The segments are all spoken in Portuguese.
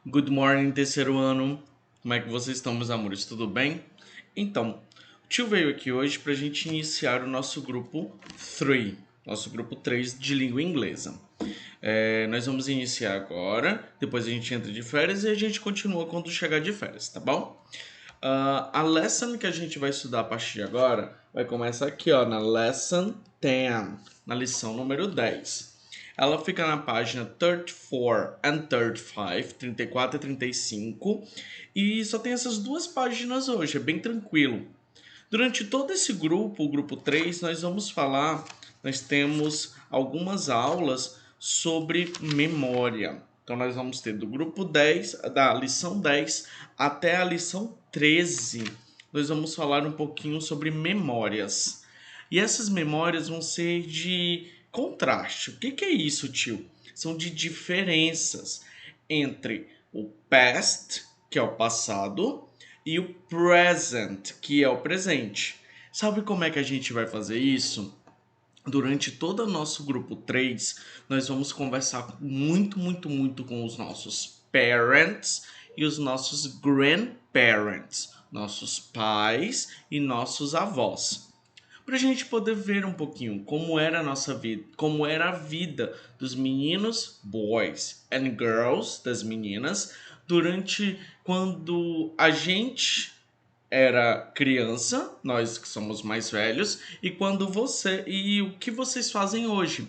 Good morning, terceiro ano. Como é que vocês estão, meus amores? Tudo bem? Então, o tio veio aqui hoje para a gente iniciar o nosso grupo 3, nosso grupo 3 de língua inglesa. Nós vamos iniciar agora, depois a gente entra de férias e a gente continua quando chegar de férias, tá bom? A lesson que a gente vai estudar a partir de agora vai começar aqui, ó, na lesson 10, na lição número 10. Ela fica na página 34 and 35, 34 e 35, e só tem essas duas páginas hoje, é bem tranquilo. Durante todo esse grupo, o grupo 3, nós temos algumas aulas sobre memória. Então nós vamos ter do grupo 10, da lição 10 até a lição 13. Nós vamos falar um pouquinho sobre memórias. E essas memórias vão ser de contraste. O que é isso, tio? São de diferenças entre o past, que é o passado, e o present, que é o presente. Sabe como é que a gente vai fazer isso? Durante todo o nosso grupo 3, nós vamos conversar muito com os nossos parents e os nossos grandparents, nossos pais e nossos avós, para a gente poder ver um pouquinho como era a nossa vida, como era a vida dos meninos, boys, and girls, das meninas, durante quando a gente era criança, nós que somos mais velhos, e o que vocês fazem hoje.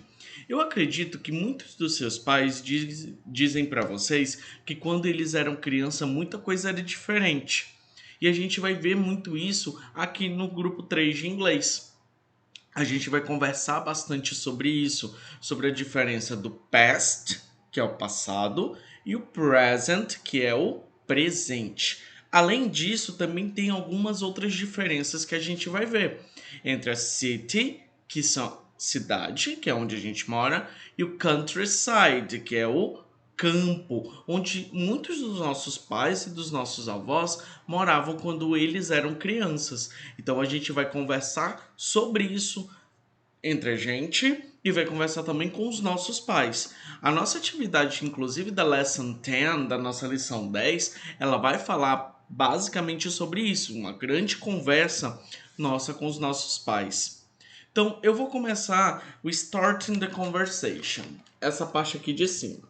Eu acredito que muitos dos seus pais dizem para vocês que quando eles eram criança muita coisa era diferente. E a gente vai ver muito isso aqui no grupo 3 de inglês. A gente vai conversar bastante sobre isso, sobre a diferença do past, que é o passado, e o present, que é o presente. Além disso, também tem algumas outras diferenças que a gente vai ver entre a city, que são cidade, que é onde a gente mora, e o countryside, que é o campo, onde muitos dos nossos pais e dos nossos avós moravam quando eles eram crianças. Então a gente vai conversar sobre isso entre a gente e vai conversar também com os nossos pais. A nossa atividade, inclusive da Lesson 10, da nossa lição 10, ela vai falar basicamente sobre isso, uma grande conversa nossa com os nossos pais. Então, eu vou começar o Starting the Conversation, essa parte aqui de cima.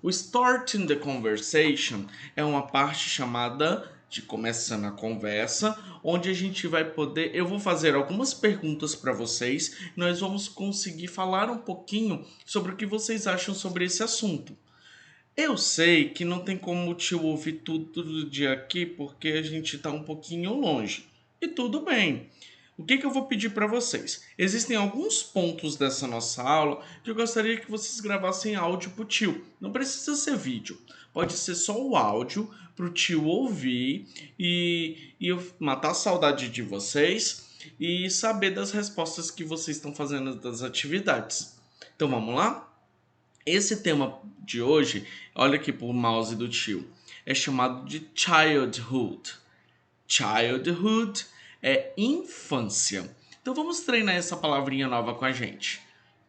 O Starting the Conversation é uma parte chamada de começando a conversa, onde a gente vai poder. Eu vou fazer algumas perguntas para vocês e nós vamos conseguir falar um pouquinho sobre o que vocês acham sobre esse assunto. Eu sei que não tem como te ouvir tudo do dia aqui porque a gente está um pouquinho longe. E tudo bem. O que eu vou pedir para vocês? Existem alguns pontos dessa nossa aula que eu gostaria que vocês gravassem áudio para o tio. Não precisa ser vídeo. Pode ser só o áudio para o tio ouvir e eu matar a saudade de vocês e saber das respostas que vocês estão fazendo das atividades. Então vamos lá? Esse tema de hoje, olha aqui pro mouse do tio, é chamado de childhood. Childhood é infância. Então vamos treinar essa palavrinha nova com a gente.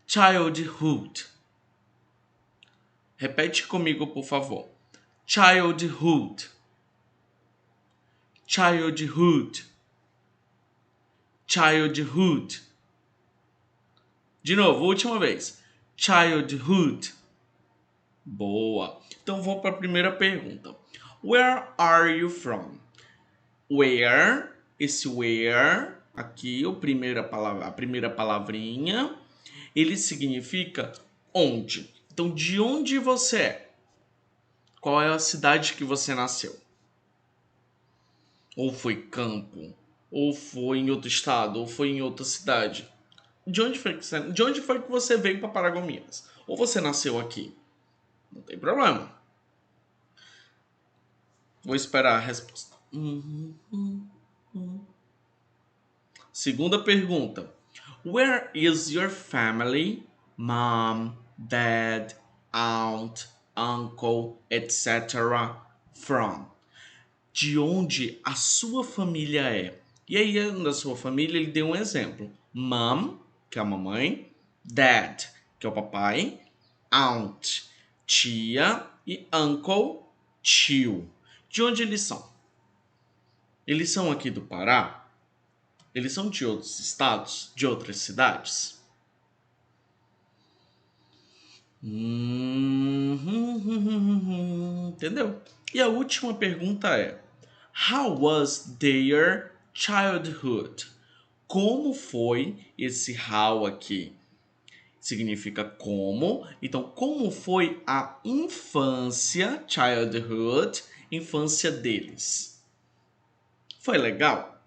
Childhood. Repete comigo, por favor. Childhood. Childhood. Childhood. De novo, última vez. Childhood. Boa. Então vou para a primeira pergunta. Where are you from? Where, esse where, aqui a primeira palavrinha, ele significa onde. Então, de onde você é? Qual é a cidade que você nasceu? Ou foi campo? Ou foi em outro estado? Ou foi em outra cidade? De onde foi que você veio para Paragominas? Ou você nasceu aqui? Não tem problema. Vou esperar a resposta. Segunda pergunta. Where is your family? Mom, dad, aunt, uncle, etc. from? De onde a sua família é? E aí, da sua família, ele deu um exemplo. Mom, que é a mamãe. Dad, que é o papai. Aunt, tia. e uncle, tio. De onde eles são? Eles são aqui do Pará? Eles são de outros estados? De outras cidades? Entendeu? E a última pergunta é: How was their childhood? Como foi esse how aqui? Significa como. Então, como foi a infância, childhood, infância deles? Foi legal?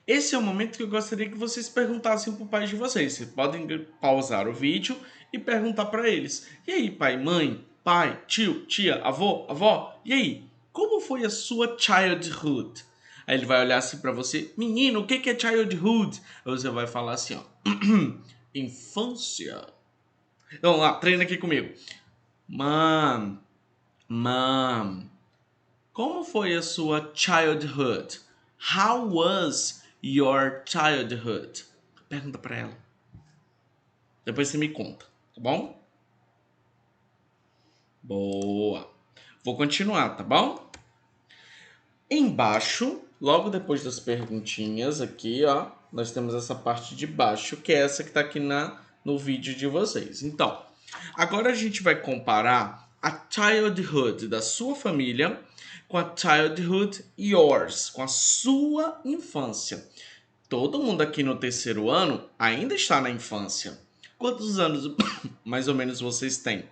Esse é o momento que eu gostaria que vocês perguntassem para o pai de vocês. Vocês podem pausar o vídeo e perguntar para eles. E aí, pai, mãe, pai, tio, tia, avô, avó? E aí, como foi a sua childhood? Aí ele vai olhar assim para você. Menino, o que é childhood? Aí você vai falar assim, ó. Infância. Vamos lá, treina aqui comigo. Mom, mom, como foi a sua childhood? How was your childhood? Pergunta pra ela. Depois você me conta, tá bom? Boa. Vou continuar, tá bom? Embaixo, logo depois das perguntinhas aqui, ó, nós temos essa parte de baixo, que é essa que tá aqui no vídeo de vocês. Então, agora a gente vai comparar a childhood da sua família com a childhood yours, com a sua infância. Todo mundo aqui no terceiro ano ainda está na infância. Quantos anos mais ou menos vocês têm?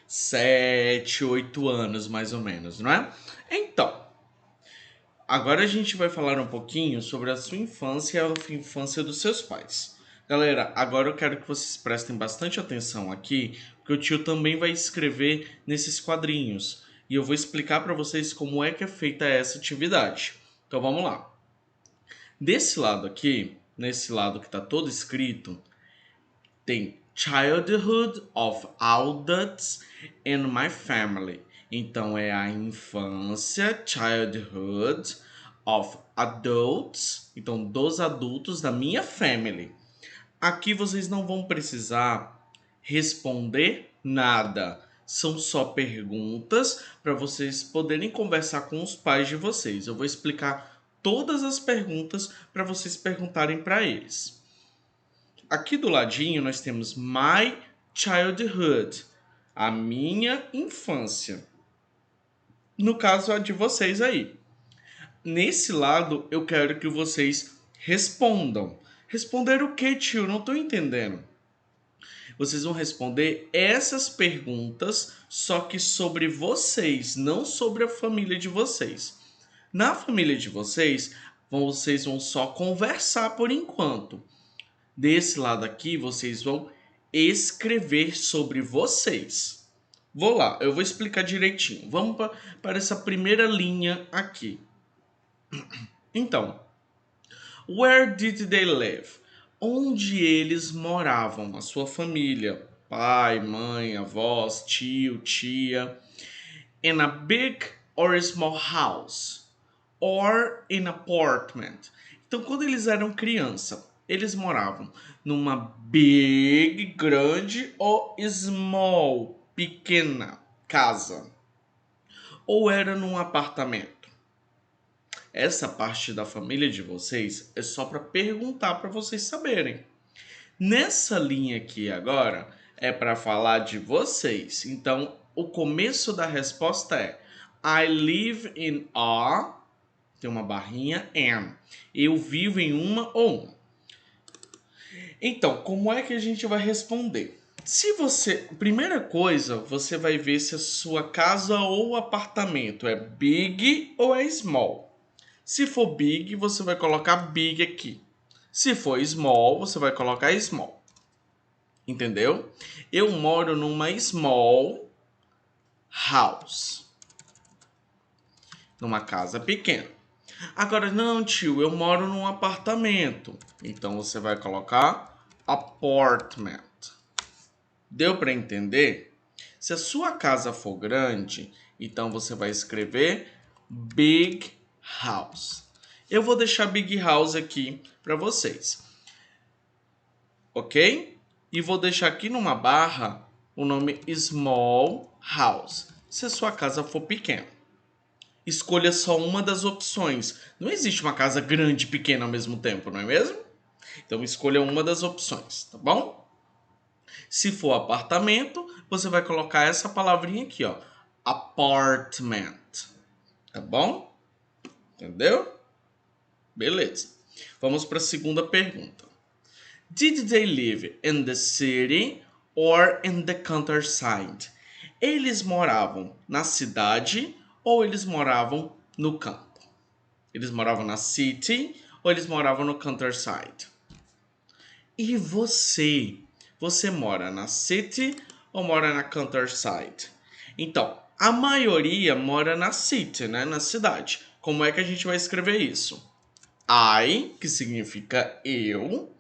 7, 8 anos mais ou menos, não é? Então, agora a gente vai falar um pouquinho sobre a sua infância e a infância dos seus pais. Galera, agora eu quero que vocês prestem bastante atenção aqui, porque o tio também vai escrever nesses quadrinhos. E eu vou explicar para vocês como é que é feita essa atividade. Então vamos lá. Desse lado aqui, nesse lado que está todo escrito, tem Childhood of Adults in My Family. Então é a infância, childhood of adults, então dos adultos da minha family. Aqui vocês não vão precisar responder nada. São só perguntas para vocês poderem conversar com os pais de vocês. Eu vou explicar todas as perguntas para vocês perguntarem para eles. Aqui do ladinho nós temos My Childhood, a minha infância. No caso, a de vocês aí. Nesse lado, eu quero que vocês respondam. Responder o que, tio? Não estou entendendo. Vocês vão responder essas perguntas, só que sobre vocês, não sobre a família de vocês. Na família de vocês vão só conversar por enquanto. Desse lado aqui, vocês vão escrever sobre vocês. Vou lá, eu vou explicar direitinho. Vamos para essa primeira linha aqui. Então, where did they live? Onde eles moravam, a sua família, pai, mãe, avós, tio, tia. In a big or small house? Or in apartment? Então, quando eles eram criança, eles moravam numa big, grande, ou small, pequena casa? Ou era num apartamento? Essa parte da família de vocês é só para perguntar para vocês saberem. Nessa linha aqui agora é para falar de vocês. Então, o começo da resposta é I live in a... Tem uma barrinha am. Eu vivo em uma ou um. Então, como é que a gente vai responder? Se você... Primeira coisa, você vai ver se a sua casa ou apartamento é big ou é small. Se for big, você vai colocar big aqui. Se for small, você vai colocar small. Entendeu? Eu moro numa small house. Numa casa pequena. Agora, não, tio, eu moro num apartamento. Então, você vai colocar apartment. Deu para entender? Se a sua casa for grande, então você vai escrever big house. Eu vou deixar big house aqui para vocês. Ok? E vou deixar aqui numa barra o nome small house. se a sua casa for pequena. Escolha só uma das opções. Não existe uma casa grande e pequena ao mesmo tempo, não é mesmo? Então escolha uma das opções, tá bom? Se for apartamento, você vai colocar essa palavrinha aqui, ó. Apartment. Tá bom? Entendeu? Beleza. Vamos para a segunda pergunta. Did they live in the city or in the countryside? Eles moravam na cidade ou eles moravam no campo? Eles moravam na city ou eles moravam no countryside? E você? Você mora na city ou mora na countryside? Então, a maioria mora na city, né? Na cidade. Como é que a gente vai escrever isso? I, que significa eu.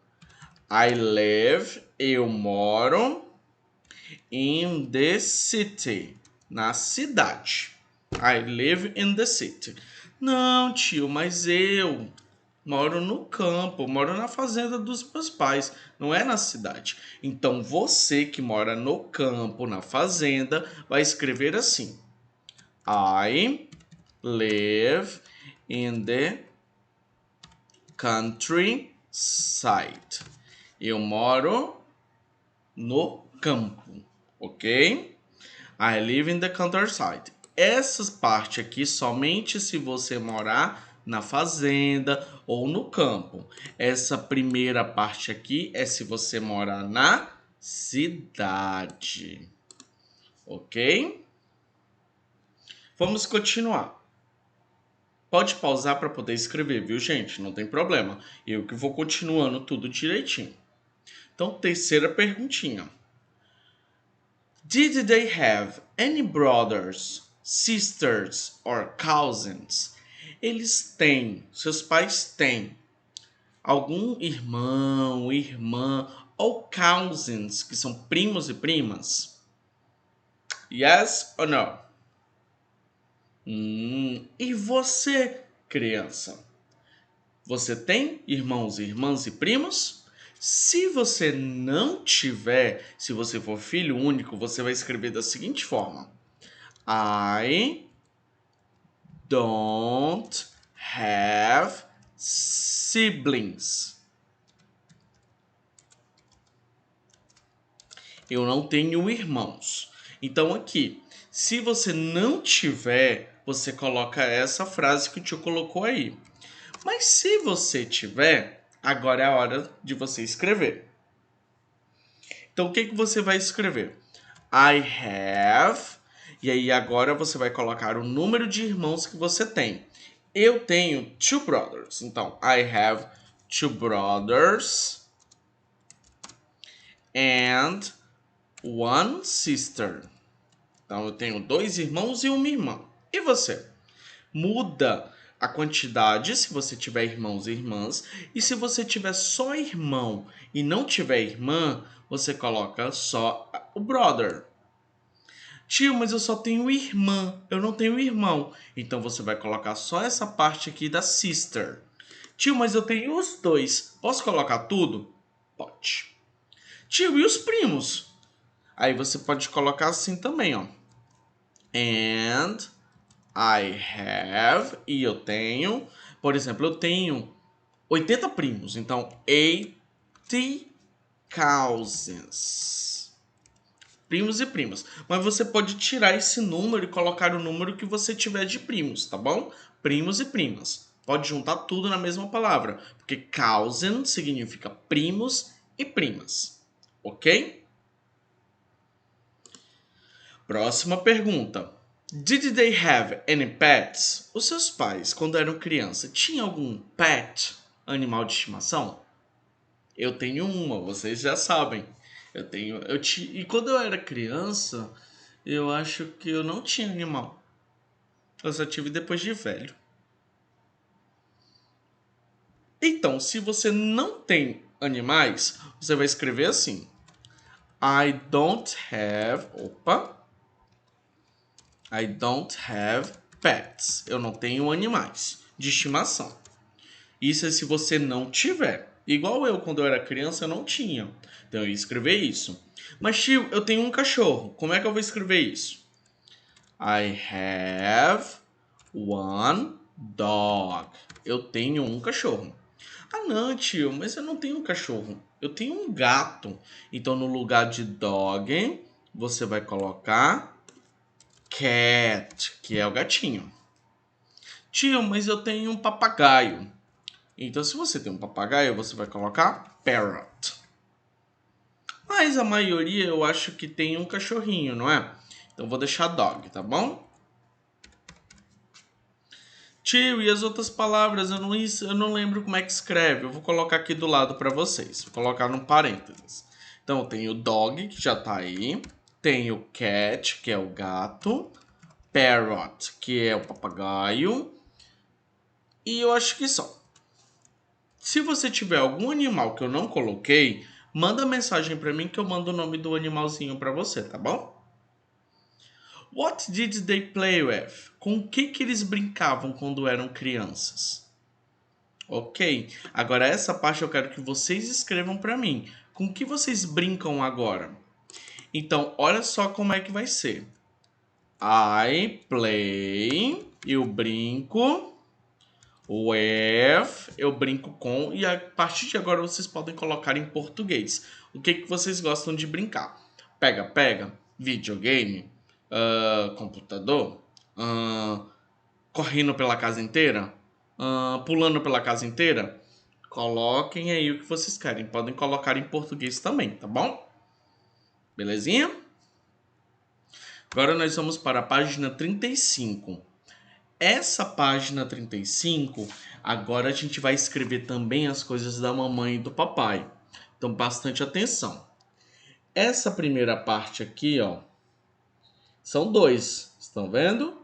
I live, eu moro. In the city, na cidade. I live in the city. Não, tio, mas eu moro no campo, moro na fazenda dos meus pais, não é na cidade. Então você que mora no campo, na fazenda, vai escrever assim: I live in the countryside. Eu moro no campo, ok? I live in the countryside. Essa parte aqui somente se você morar na fazenda ou no campo. Essa primeira parte aqui é se você morar na cidade, ok? Vamos continuar. Pode pausar para poder escrever, viu, gente? Não tem problema. Eu que vou continuando tudo direitinho. Então, terceira perguntinha. Did they have any brothers, sisters or cousins? Eles têm, seus pais têm algum irmão, irmã ou cousins, que são primos e primas? Yes or no? E você, criança? Você tem irmãos, irmãs e primos? Se você não tiver, se você for filho único, você vai escrever da seguinte forma: I don't have siblings. Eu não tenho irmãos. Então aqui, se você não tiver, você coloca essa frase que o tio colocou aí. Mas se você tiver, agora é a hora de você escrever. Então o que você vai escrever? I have. E aí agora você vai colocar o número de irmãos que você tem. Eu tenho two brothers. Então, I have two brothers and one sister. Então, eu tenho dois irmãos e uma irmã. E você? Muda a quantidade se você tiver irmãos e irmãs. E se você tiver só irmão e não tiver irmã, você coloca só o brother. Tio, mas eu só tenho irmã, eu não tenho irmão. Então você vai colocar só essa parte aqui da sister. Tio, mas eu tenho os dois. Posso colocar tudo? Pode. Tio, e os primos? Aí você pode colocar assim também, ó. And I have, e eu tenho, por exemplo, eu tenho 80 primos, então 80 cousins. Primos e primas. Mas você pode tirar esse número e colocar o número que você tiver de primos, tá bom? Primos e primas. Pode juntar tudo na mesma palavra, porque cousin significa primos e primas, ok? Próxima pergunta. Did they have any pets? Os seus pais, quando eram criança, tinham algum pet, animal de estimação? Eu tenho uma, vocês já sabem. E quando eu era criança, eu acho que eu não tinha animal. Eu só tive depois de velho. Então, se você não tem animais, você vai escrever assim: I don't have pets. Eu não tenho animais de estimação. Isso é se você não tiver. Igual eu, quando eu era criança, eu não tinha. Então eu ia escrever isso. Mas, tio, eu tenho um cachorro. Como é que eu vou escrever isso? I have one dog. Eu tenho um cachorro. Ah, não, tio, mas eu não tenho um cachorro. Eu tenho um gato. Então, no lugar de dog, você vai colocar cat, que é o gatinho. Tio, mas eu tenho um papagaio. Então, se você tem um papagaio, você vai colocar parrot. Mas a maioria eu acho que tem um cachorrinho, não é? Então, vou deixar dog, tá bom? Tio, e as outras palavras? Eu não lembro como é que escreve. Eu vou colocar aqui do lado para vocês. Vou colocar no parênteses. Então, tem o dog, que já tá aí. Tem o cat, que é o gato. Parrot, que é o papagaio. E eu acho que só. Se você tiver algum animal que eu não coloquei, manda mensagem para mim que eu mando o nome do animalzinho para você, tá bom? What did they play with? Com o que eles brincavam quando eram crianças? Ok, agora essa parte eu quero que vocês escrevam para mim. Com o que vocês brincam agora? Então, olha só como é que vai ser. I play, eu brinco. With, eu brinco com. E a partir de agora vocês podem colocar em português. O que vocês gostam de brincar? Pega, pega, videogame, computador, correndo pela casa inteira, pulando pela casa inteira. Coloquem aí o que vocês querem. Podem colocar em português também, tá bom? Belezinha? Agora nós vamos para a página 35. Essa página 35, agora a gente vai escrever também as coisas da mamãe e do papai. Então, bastante atenção. Essa primeira parte aqui, ó, são dois, estão vendo?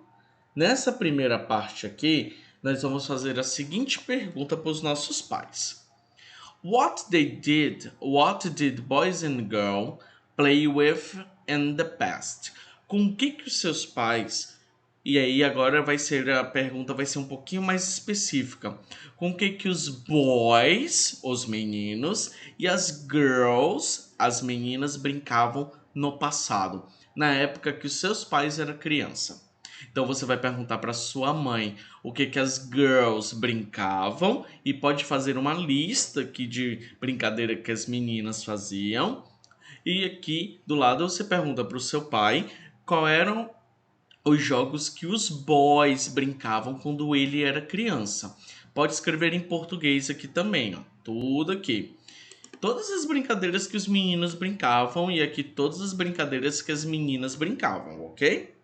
Nessa primeira parte aqui, nós vamos fazer a seguinte pergunta para os nossos pais. What did boys and girls play with in the past? Com o que os seus pais... E aí agora a pergunta vai ser um pouquinho mais específica. Com o que os boys, os meninos, e as girls, as meninas, brincavam no passado, na época que os seus pais eram criança. Então você vai perguntar para sua mãe o que as girls brincavam e pode fazer uma lista aqui de brincadeira que as meninas faziam. E aqui do lado você pergunta para o seu pai qual eram os jogos que os boys brincavam quando ele era criança. Pode escrever em português aqui também, ó. Tudo aqui. Todas as brincadeiras que os meninos brincavam e aqui todas as brincadeiras que as meninas brincavam, ok?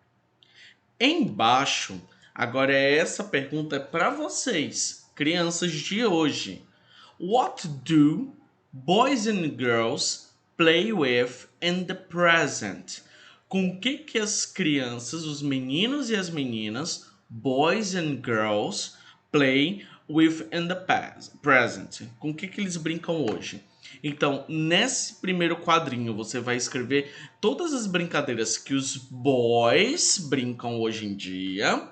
Embaixo, agora essa pergunta é para vocês, crianças de hoje. What do boys and girls play with in the present? Com o que as crianças, os meninos e as meninas, boys and girls, play with in the present? Com o que eles brincam hoje? Então, nesse primeiro quadrinho, você vai escrever todas as brincadeiras que os boys brincam hoje em dia.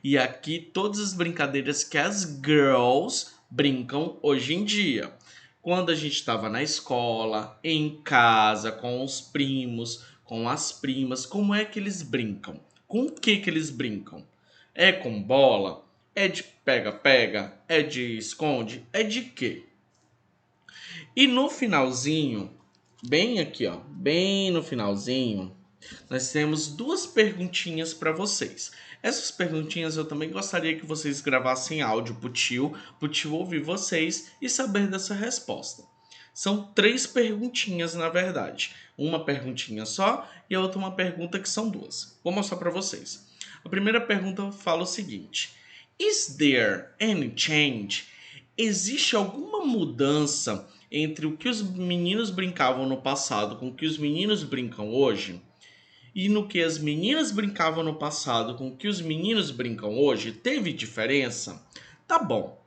E aqui, todas as brincadeiras que as girls brincam hoje em dia. Quando a gente estava na escola, em casa, com os primos, com as primas, como é que eles brincam? Com o que eles brincam? É com bola? É de pega-pega? É de esconde? É de quê? E no finalzinho, bem aqui, ó, bem no finalzinho, nós temos duas perguntinhas para vocês. Essas perguntinhas eu também gostaria que vocês gravassem áudio pro tio ouvir vocês e saber dessa resposta. São três perguntinhas, na verdade. Uma perguntinha só e a outra uma pergunta que são duas. Vou mostrar para vocês. A primeira pergunta fala o seguinte: Is there any change? Existe alguma mudança entre o que os meninos brincavam no passado com o que os meninos brincam hoje? E no que as meninas brincavam no passado com o que os meninos brincam hoje? Teve diferença? Tá bom.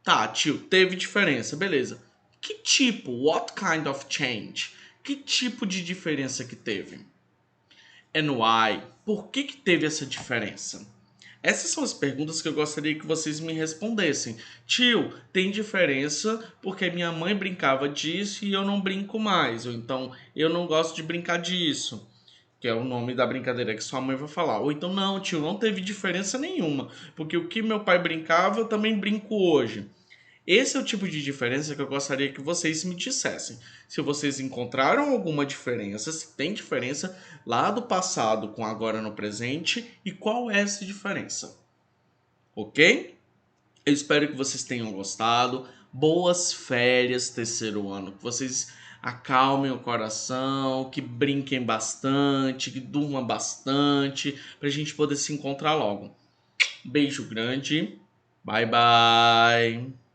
Tá, tio, teve diferença, beleza. Que tipo? What kind of change? Que tipo de diferença que teve? And why? Por que teve essa diferença? Essas são as perguntas que eu gostaria que vocês me respondessem. Tio, tem diferença porque minha mãe brincava disso e eu não brinco mais. Ou então, eu não gosto de brincar disso. que é o nome da brincadeira que sua mãe vai falar. Ou então, não, tio, não teve diferença nenhuma, porque o que meu pai brincava, eu também brinco hoje. Esse é o tipo de diferença que eu gostaria que vocês me dissessem. Se vocês encontraram alguma diferença, se tem diferença lá do passado com agora no presente e qual é essa diferença. Ok? Eu espero que vocês tenham gostado. Boas férias, terceiro ano. Que vocês acalmem o coração, que brinquem bastante, que durmam bastante, para a gente poder se encontrar logo. Beijo grande. Bye, bye.